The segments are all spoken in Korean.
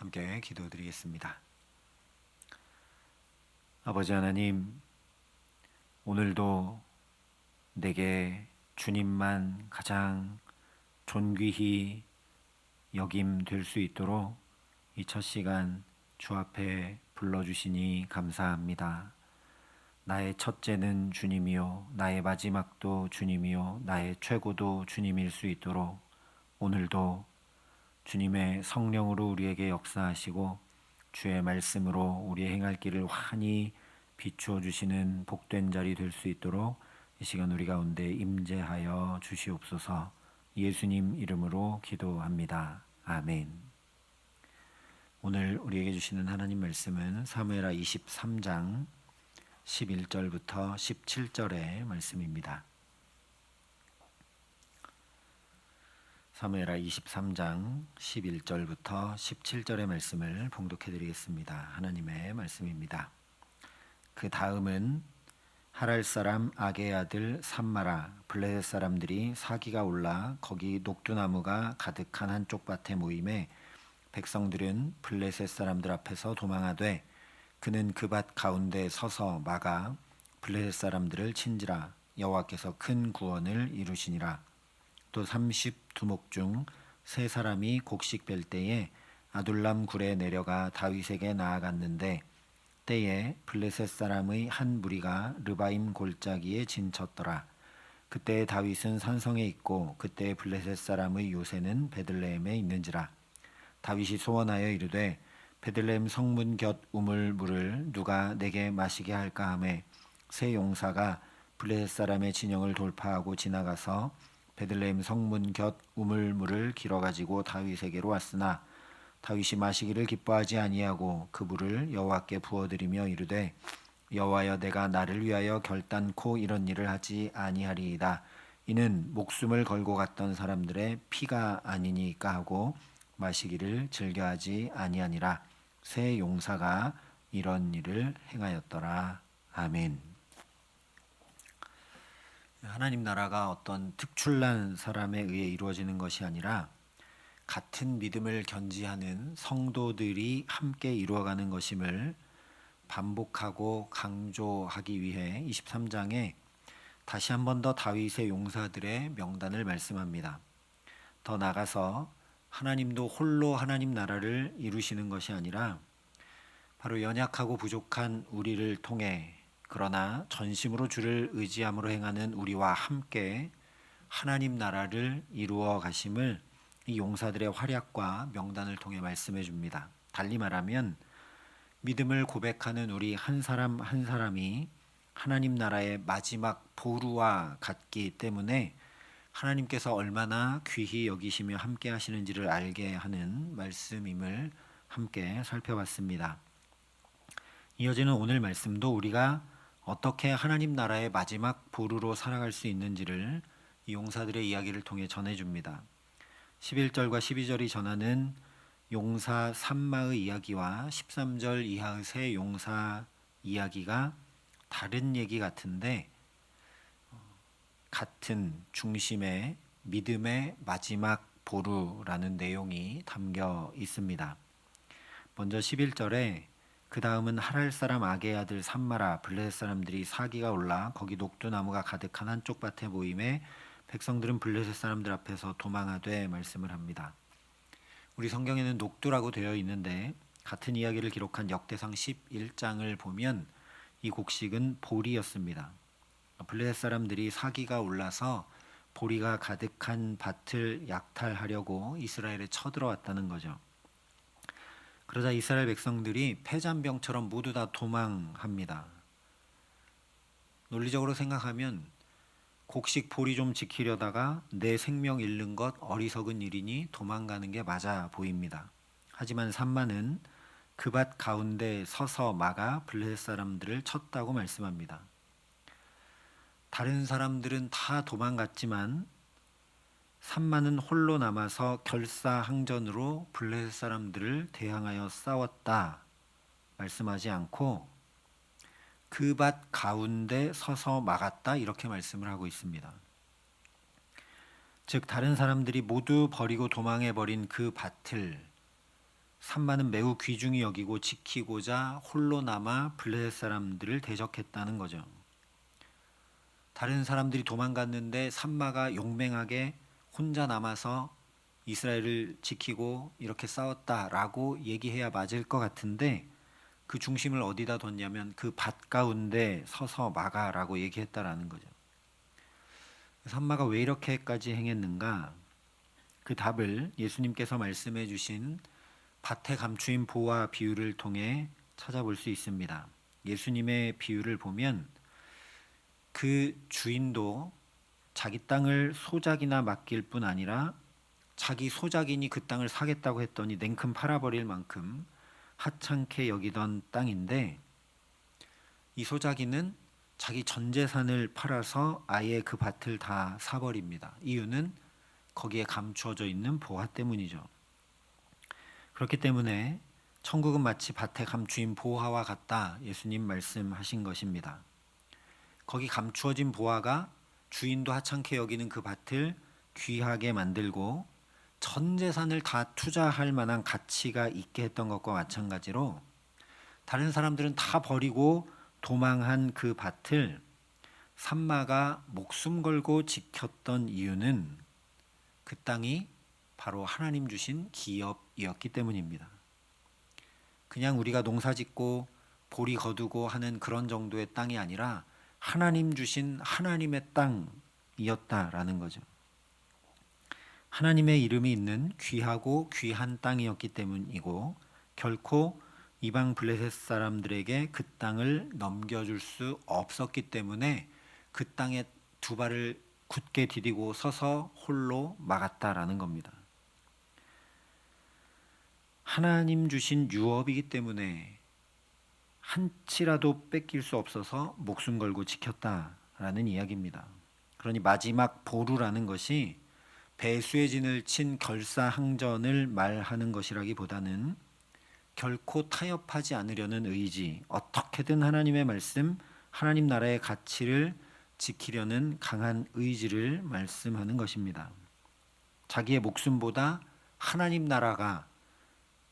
함께 기도드리겠습니다. 아버지 하나님, 오늘도 내게 주님만 가장 존귀히 여김 될 수 있도록 이 첫 시간 주 앞에 불러주시니 감사합니다. 나의 첫째는 주님이요, 나의 마지막도 주님이요, 나의 최고도 주님일 수 있도록 오늘도 주님의 성령으로 우리에게 역사하시고 주의 말씀으로 우리의 행할 길을 환히 비추어 주시는 복된 자리 될 수 있도록 이 시간 우리 가운데 임재하여 주시옵소서. 예수님 이름으로 기도합니다. 아멘. 오늘 우리에게 주시는 하나님 말씀은 사무엘하 23장 11절부터 17절의 말씀입니다. 사무엘하 23장 11절부터 17절의 말씀을 봉독해 드리겠습니다. 하나님의 말씀입니다. 그 다음은 하랄 사람 아게의 아들 삼마라 블레셋 사람들이 사기가 올라 거기 녹두나무가 가득한 한쪽 밭에 모임에 백성들은 블레셋 사람들 앞에서 도망하되 그는 그 밭 가운데 서서 막아 블레셋 사람들을 친지라. 여호와께서 큰 구원을 이루시니라. 또 30두목 중 세 사람이 곡식 뺄 때에 아둘람 굴에 내려가 다윗에게 나아갔는데 때에 블레셋 사람의 한 무리가 르바임 골짜기에 진쳤더라. 그때 다윗은 산성에 있고 그때 블레셋 사람의 요새는 베들레헴에 있는지라. 다윗이 소원하여 이르되 베들레헴 성문 곁 우물 물을 누가 내게 마시게 할까 하매 세 용사가 블레셋 사람의 진영을 돌파하고 지나가서 베들레헴 성문 곁 우물 물을 길어 가지고 다윗에게로 왔으나 다윗이 마시기를 기뻐하지 아니하고 그 물을 여호와께 부어드리며 이르되 여호와여, 내가 나를 위하여 결단코 이런 일을 하지 아니하리이다. 이는 목숨을 걸고 갔던 사람들의 피가 아니니까 하고 마시기를 즐겨하지 아니하니라. 세 용사가 이런 일을 행하였더라. 아멘. 하나님 나라가 어떤 특출난 사람에 의해 이루어지는 것이 아니라 같은 믿음을 견지하는 성도들이 함께 이루어가는 것임을 반복하고 강조하기 위해 23장에 다시 한 번 더 다윗의 용사들의 명단을 말씀합니다. 더 나아가서 하나님도 홀로 하나님 나라를 이루시는 것이 아니라 바로 연약하고 부족한 우리를 통해 그러나 전심으로 주를 의지함으로 행하는 우리와 함께 하나님 나라를 이루어 가심을 이 용사들의 활약과 명단을 통해 말씀해 줍니다. 달리 말하면 믿음을 고백하는 우리 한 사람 한 사람이 하나님 나라의 마지막 보루와 같기 때문에 하나님께서 얼마나 귀히 여기시며 함께 하시는지를 알게 하는 말씀임을 함께 살펴봤습니다. 이어지는 오늘 말씀도 우리가 어떻게 하나님 나라의 마지막 보루로 살아갈 수 있는지를 이 용사들의 이야기를 통해 전해줍니다. 11절과 12절이 전하는 용사 삼마의 이야기와 13절 이하의 세 용사 이야기가 다른 얘기 같은데 같은 중심의 믿음의 마지막 보루라는 내용이 담겨 있습니다. 먼저 11절에 그 다음은 하랄 사람 아게의 아들 삼마라 블레셋 사람들이 사기가 올라 거기 녹두나무가 가득한 한쪽 밭에 모임에 백성들은 블레셋 사람들 앞에서 도망하되 말씀을 합니다. 우리 성경에는 녹두라고 되어 있는데 같은 이야기를 기록한 역대상 11장을 보면 이 곡식은 보리였습니다. 블레셋 사람들이 사기가 올라서 보리가 가득한 밭을 약탈하려고 이스라엘에 쳐들어왔다는 거죠. 그러자 이스라엘 백성들이 패잔병처럼 모두 다 도망합니다. 논리적으로 생각하면 곡식 보리 좀 지키려다가 내 생명 잃는 것 어리석은 일이니 도망가는 게 맞아 보입니다. 하지만 삼마는 그 밭 가운데 서서 막아 블레셋 사람들을 쳤다고 말씀합니다. 다른 사람들은 다 도망갔지만 삼마는 홀로 남아서 결사항전으로 블레셋 사람들을 대항하여 싸웠다 말씀하지 않고 그 밭 가운데 서서 막았다 이렇게 말씀을 하고 있습니다. 즉 다른 사람들이 모두 버리고 도망해버린 그 밭을 삼마는 매우 귀중히 여기고 지키고자 홀로 남아 블레셋 사람들을 대적했다는 거죠. 다른 사람들이 도망갔는데 삼마가 용맹하게 혼자 남아서 이스라엘을 지키고 이렇게 싸웠다라고 얘기해야 맞을 것 같은데, 그 중심을 어디다 뒀냐면 그 밭 가운데 서서 막아라고 얘기했다라는 거죠. 삼마가 왜 이렇게까지 행했는가? 그 답을 예수님께서 말씀해 주신 밭에 감추인 보화 비유를 통해 찾아볼 수 있습니다. 예수님의 비유를 보면 그 주인도 자기 땅을 소작이나 맡길 뿐 아니라 자기 소작인이 그 땅을 사겠다고 했더니 냉큼 팔아버릴 만큼 하찮게 여기던 땅인데, 이 소작인은 자기 전 재산을 팔아서 아예 그 밭을 다 사버립니다. 이유는 거기에 감추어져 있는 보화 때문이죠. 그렇기 때문에 천국은 마치 밭에 감추인 보화와 같다, 예수님 말씀하신 것입니다. 거기 감추어진 보화가 주인도 하찮게 여기는 그 밭을 귀하게 만들고 전 재산을 다 투자할 만한 가치가 있게 했던 것과 마찬가지로, 다른 사람들은 다 버리고 도망한 그 밭을 삼마가 목숨 걸고 지켰던 이유는 그 땅이 바로 하나님 주신 기업이었기 때문입니다. 그냥 우리가 농사 짓고 보리 거두고 하는 그런 정도의 땅이 아니라 하나님 주신 하나님의 땅이었다라는 거죠. 하나님의 이름이 있는 귀하고 귀한 땅이었기 때문이고, 결코 이방 블레셋 사람들에게 그 땅을 넘겨줄 수 없었기 때문에 그 땅에 두 발을 굳게 디디고 서서 홀로 막았다라는 겁니다. 하나님 주신 유업이기 때문에 한치라도 뺏길 수 없어서 목숨 걸고 지켰다라는 이야기입니다. 그러니 마지막 보루라는 것이 배수의 진을 친 결사항전을 말하는 것이라기보다는 결코 타협하지 않으려는 의지, 어떻게든 하나님의 말씀, 하나님 나라의 가치를 지키려는 강한 의지를 말씀하는 것입니다. 자기의 목숨보다 하나님 나라가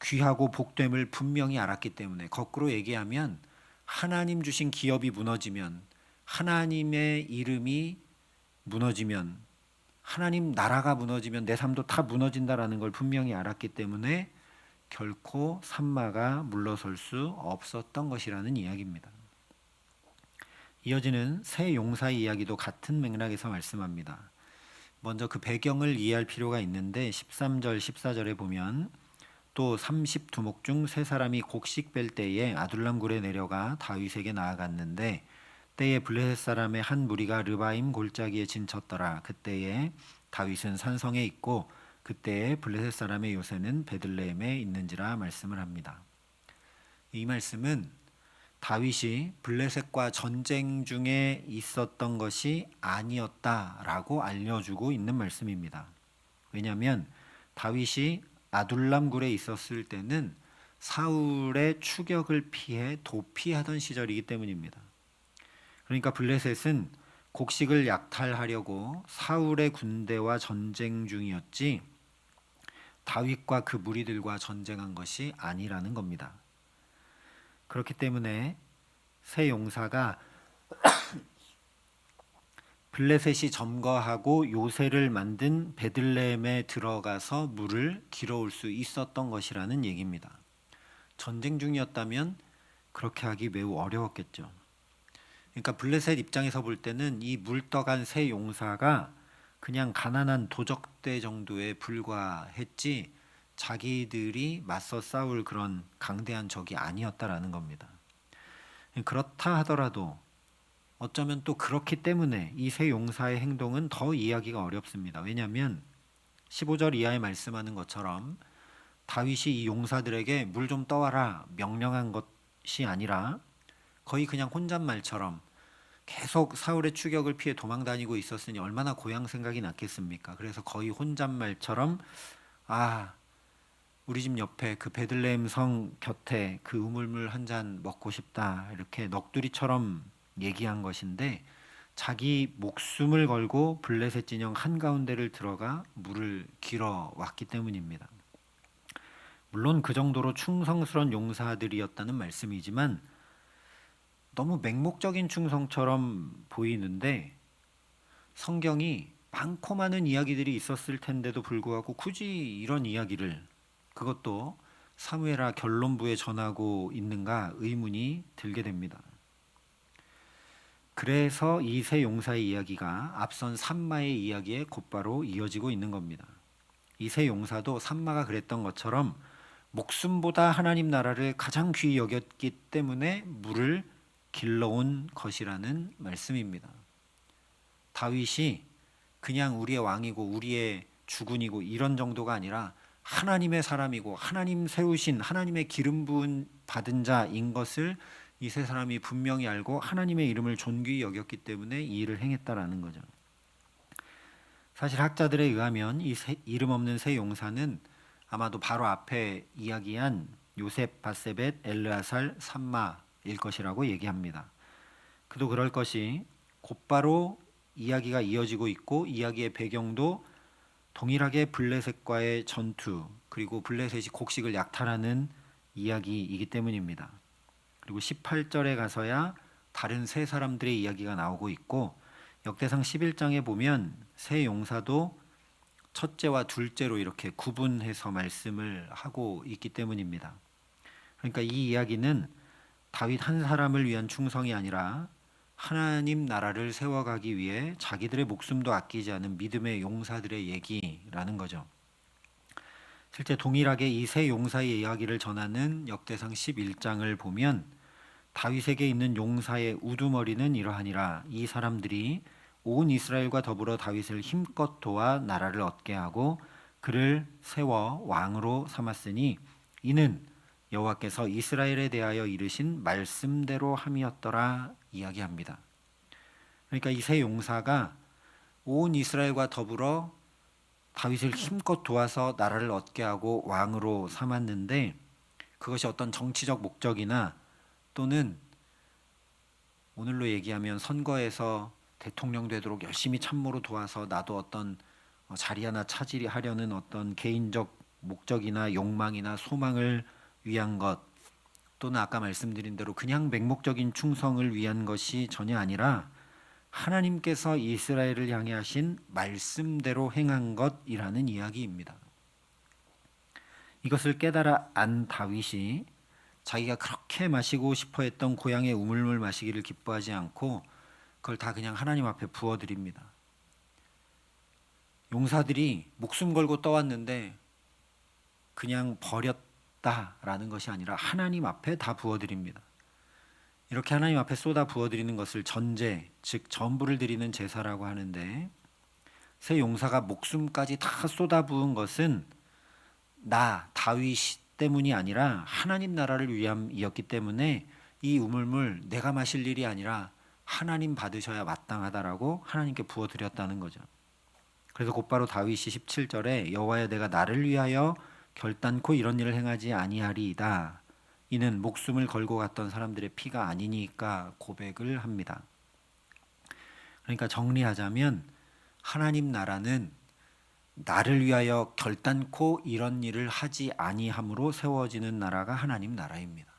귀하고 복됨을 분명히 알았기 때문에, 거꾸로 얘기하면 하나님 주신 기업이 무너지면, 하나님의 이름이 무너지면, 하나님 나라가 무너지면 내 삶도 다 무너진다라는 걸 분명히 알았기 때문에 결코 삼마가 물러설 수 없었던 것이라는 이야기입니다. 이어지는 세 용사의 이야기도 같은 맥락에서 말씀합니다. 먼저 그 배경을 이해할 필요가 있는데 13절 14절에 보면, 또 30두목 중 세 사람이 곡식 뺄 때에 아둘람 굴에 내려가 다윗에게 나아갔는데, 때에 블레셋 사람의 한 무리가 르바임 골짜기에 진쳤더라. 그때에 다윗은 산성에 있고 그때에 블레셋 사람의 요새는 베들레헴에 있는지라 말씀을 합니다. 이 말씀은 다윗이 블레셋과 전쟁 중에 있었던 것이 아니었다라고 알려주고 있는 말씀입니다. 왜냐하면 다윗이 아둘람 굴에 있었을 때는 사울의 추격을 피해 도피하던 시절이기 때문입니다. 그러니까 블레셋은 곡식을 약탈하려고 사울의 군대와 전쟁 중이었지 다윗과 그 무리들과 전쟁한 것이 아니라는 겁니다. 그렇기 때문에 세 용사가 블레셋이 점거하고 요새를 만든 베들레헴에 들어가서 물을 길어올 수 있었던 것이라는 얘기입니다. 전쟁 중이었다면 그렇게 하기 매우 어려웠겠죠. 그러니까 블레셋 입장에서 볼 때는 이 물떠간 세 용사가 그냥 가난한 도적대 정도에 불과했지 자기들이 맞서 싸울 그런 강대한 적이 아니었다라는 겁니다. 그렇다 하더라도 어쩌면 또 그렇기 때문에 이 세 용사의 행동은 더 이해하기가 어렵습니다. 왜냐하면 15절 이하에 말씀하는 것처럼 다윗이 이 용사들에게 물 좀 떠와라 명령한 것이 아니라 거의 그냥 혼잣말처럼 계속 사울의 추격을 피해 도망다니고 있었으니 얼마나 고향 생각이 났겠습니까? 그래서 거의 혼잣말처럼 우리 집 옆에 그 베들레헴 성 곁에 그 우물물 한 잔 먹고 싶다 이렇게 넋두리처럼 얘기한 것인데, 자기 목숨을 걸고 블레셋 진영 한가운데를 들어가 물을 길어 왔기 때문입니다. 물론 그 정도로 충성스러운 용사들이었다는 말씀이지만 너무 맹목적인 충성처럼 보이는데 성경이 많고 많은 이야기들이 있었을 텐데도 불구하고 굳이 이런 이야기를 그것도 사무엘하 결론부에 전하고 있는가 의문이 들게 됩니다. 그래서 이 세 용사의 이야기가 앞선 삼마의 이야기에 곧바로 이어지고 있는 겁니다. 이 세 용사도 삼마가 그랬던 것처럼 목숨보다 하나님 나라를 가장 귀히 여겼기 때문에 물을 길러온 것이라는 말씀입니다. 다윗이 그냥 우리의 왕이고 우리의 주군이고 이런 정도가 아니라 하나님의 사람이고 하나님 세우신 하나님의 기름 부은 받은 자인 것을 이 세 사람이 분명히 알고 하나님의 이름을 존귀히 여겼기 때문에 이 일을 행했다라는 거죠. 사실 학자들에 의하면 이 이름 없는 세 용사는 아마도 바로 앞에 이야기한 요셉, 바세벳, 엘르아살, 삼마일 것이라고 얘기합니다. 그도 그럴 것이 곧바로 이야기가 이어지고 있고 이야기의 배경도 동일하게 블레셋과의 전투 그리고 블레셋이 곡식을 약탈하는 이야기이기 때문입니다. 그리고 18절에 가서야 다른 세 사람들의 이야기가 나오고 있고 역대상 11장에 보면 세 용사도 첫째와 둘째로 이렇게 구분해서 말씀을 하고 있기 때문입니다. 그러니까 이 이야기는 다윗 한 사람을 위한 충성이 아니라 하나님 나라를 세워가기 위해 자기들의 목숨도 아끼지 않은 믿음의 용사들의 얘기라는 거죠. 실제 동일하게 이 세 용사의 이야기를 전하는 역대상 11장을 보면 다윗에게 있는 용사의 우두머리는 이러하니라. 이 사람들이 온 이스라엘과 더불어 다윗을 힘껏 도와 나라를 얻게 하고 그를 세워 왕으로 삼았으니 이는 여호와께서 이스라엘에 대하여 이르신 말씀대로 함이었더라 이야기합니다. 그러니까 이 세 용사가 온 이스라엘과 더불어 다윗을 힘껏 도와서 나라를 얻게 하고 왕으로 삼았는데 그것이 어떤 정치적 목적이나 또는 오늘로 얘기하면 선거에서 대통령 되도록 열심히 참모로 도와서 나도 어떤 자리 하나 차지하려는 어떤 개인적 목적이나 욕망이나 소망을 위한 것 또는 아까 말씀드린 대로 그냥 맹목적인 충성을 위한 것이 전혀 아니라 하나님께서 이스라엘을 향해 하신 말씀대로 행한 것이라는 이야기입니다. 이것을 깨달아 안 다윗이 자기가 그렇게 마시고 싶어 했던 고향의 우물물 마시기를 기뻐하지 않고 그걸 다 그냥 하나님 앞에 부어드립니다. 용사들이 목숨 걸고 떠왔는데 그냥 버렸다라는 것이 아니라 하나님 앞에 다 부어드립니다. 이렇게 하나님 앞에 쏟아 부어드리는 것을 전제, 즉 전부를 드리는 제사라고 하는데 세 용사가 목숨까지 다 쏟아 부은 것은 나 다윗 때문이 아니라 하나님 나라를 위함이었기 때문에 이 우물물 내가 마실 일이 아니라 하나님 받으셔야 마땅하다라고 하나님께 부어드렸다는 거죠. 그래서 곧바로 다윗이 17절에 여호와여 내가 나를 위하여 결단코 이런 일을 행하지 아니하리이다. 이는 목숨을 걸고 갔던 사람들의 피가 아니니까 고백을 합니다. 그러니까 정리하자면 하나님 나라는 나를 위하여 결단코 이런 일을 하지 아니함으로 세워지는 나라가 하나님 나라입니다.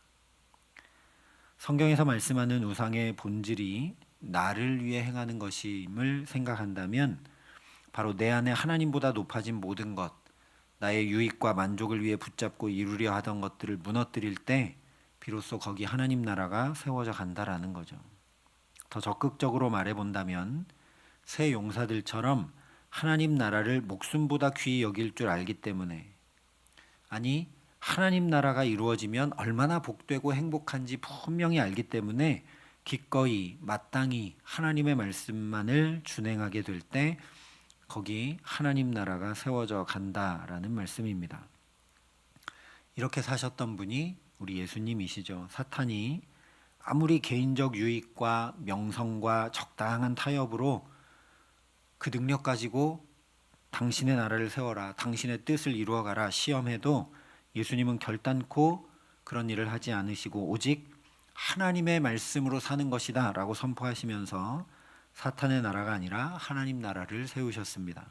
성경에서 말씀하는 우상의 본질이 나를 위해 행하는 것임을 생각한다면 바로 내 안에 하나님보다 높아진 모든 것, 나의 유익과 만족을 위해 붙잡고 이루려 하던 것들을 무너뜨릴 때 비로소 거기 하나님 나라가 세워져 간다라는 거죠. 더 적극적으로 말해본다면 새 용사들처럼 하나님 나라를 목숨보다 귀히 여길 줄 알기 때문에 아니 하나님 나라가 이루어지면 얼마나 복되고 행복한지 분명히 알기 때문에 기꺼이 마땅히 하나님의 말씀만을 준행하게 될 때 거기 하나님 나라가 세워져 간다라는 말씀입니다. 이렇게 사셨던 분이 우리 예수님이시죠. 사탄이 아무리 개인적 유익과 명성과 적당한 타협으로 그 능력 가지고 당신의 나라를 세워라, 당신의 뜻을 이루어가라 시험해도 예수님은 결단코 그런 일을 하지 않으시고 오직 하나님의 말씀으로 사는 것이다 라고 선포하시면서 사탄의 나라가 아니라 하나님 나라를 세우셨습니다.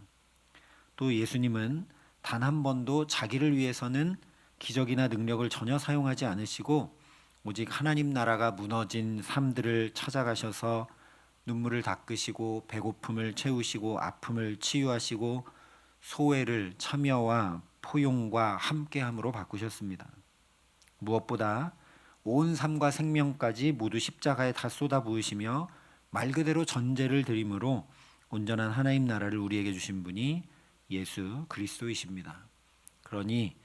또 예수님은 단 한 번도 자기를 위해서는 기적이나 능력을 전혀 사용하지 않으시고 오직 하나님 나라가 무너진 삶들을 찾아가셔서 눈물을 닦으시고 배고픔을 채우시고 아픔을 치유하시고 소외를 참여와 포용과 함께함으로 바꾸셨습니다. 무엇보다 온 삶과 생명까지 모두 십자가에 다 쏟아부으시며 말 그대로 전제를 드림으로 온전한 하나님 나라를 우리에게 주신 분이 예수 그리스도이십니다. 그러니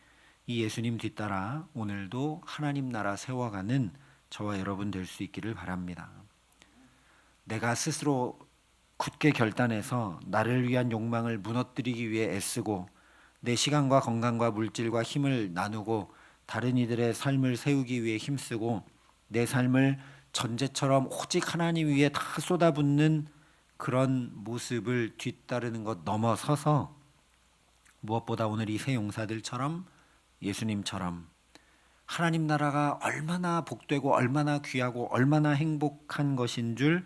이 예수님 뒤따라 오늘도 하나님 나라 세워가는 저와 여러분 될 수 있기를 바랍니다. 내가 스스로 굳게 결단해서 나를 위한 욕망을 무너뜨리기 위해 애쓰고 내 시간과 건강과 물질과 힘을 나누고 다른 이들의 삶을 세우기 위해 힘쓰고 내 삶을 전제처럼 오직 하나님 위에 다 쏟아붓는 그런 모습을 뒤따르는 것 넘어서서 무엇보다 오늘 이 세 용사들처럼 예수님처럼 하나님 나라가 얼마나 복되고 얼마나 귀하고 얼마나 행복한 것인 줄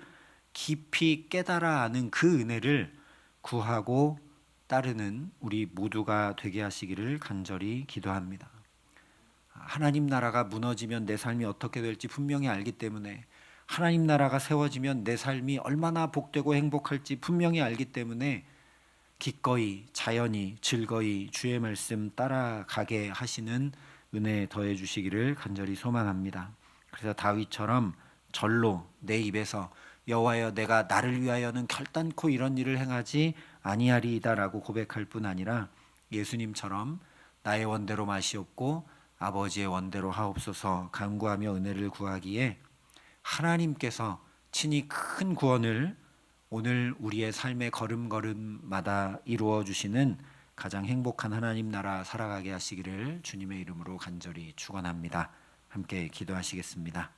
깊이 깨달아 아는 그 은혜를 구하고 따르는 우리 모두가 되게 하시기를 간절히 기도합니다. 하나님 나라가 무너지면 내 삶이 어떻게 될지 분명히 알기 때문에, 하나님 나라가 세워지면 내 삶이 얼마나 복되고 행복할지 분명히 알기 때문에 기꺼이 자연히 즐거이 주의 말씀 따라가게 하시는 은혜 더해 주시기를 간절히 소망합니다. 그래서 다윗처럼 절로 내 입에서 여호와여 내가 나를 위하여는 결단코 이런 일을 행하지 아니하리이다라고 고백할 뿐 아니라 예수님처럼 나의 원대로 마시옵고 아버지의 원대로 하옵소서 간구하며 은혜를 구하기에 하나님께서 친히 큰 구원을 오늘 우리의 삶의 걸음걸음마다 이루어 주시는 가장 행복한 하나님 나라 살아가게 하시기를 주님의 이름으로 간절히 축원합니다. 함께 기도하시겠습니다.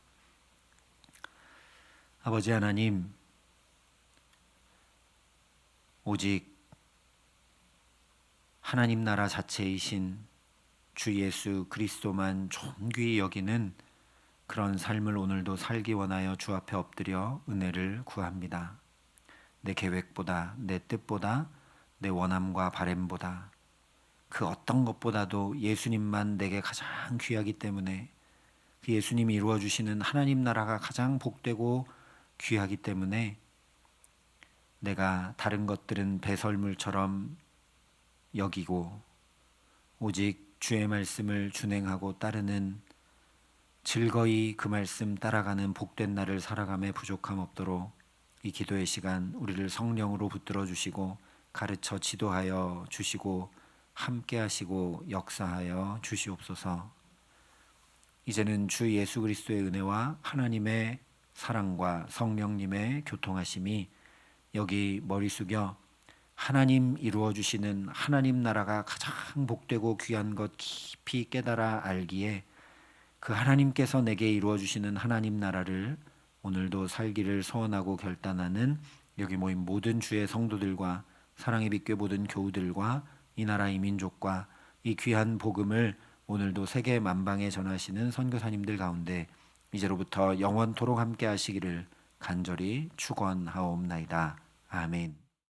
아버지 하나님, 오직 하나님 나라 자체이신 주 예수 그리스도만 존귀히 여기는 그런 삶을 오늘도 살기 원하여 주 앞에 엎드려 은혜를 구합니다. 내 계획보다, 내 뜻보다, 내 원함과 바램보다 그 어떤 것보다도 예수님만 내게 가장 귀하기 때문에, 그 예수님이 이루어 주시는 하나님 나라가 가장 복되고 귀하기 때문에 내가 다른 것들은 배설물처럼 여기고 오직 주의 말씀을 준행하고 따르는, 즐거이 그 말씀 따라가는 복된 날을 살아감에 부족함 없도록 이 기도의 시간 우리를 성령으로 붙들어 주시고 가르쳐 지도하여 주시고 함께 하시고 역사하여 주시옵소서. 이제는 주 예수 그리스도의 은혜와 하나님의 사랑과 성령님의 교통하심이 여기 머리 숙여 하나님 이루어 주시는 하나님 나라가 가장 복되고 귀한 것 깊이 깨달아 알기에 그 하나님께서 내게 이루어 주시는 하나님 나라를 오늘도 살기를 소원하고 결단하는 여기 모인 모든 주의 성도들과 사랑의 빛교회 모든 교우들과 이 나라 이 민족과 이 귀한 복음을 오늘도 세계 만방에 전하시는 선교사님들 가운데 이제로부터 영원토록 함께 하시기를 간절히 축원하옵나이다. 아멘.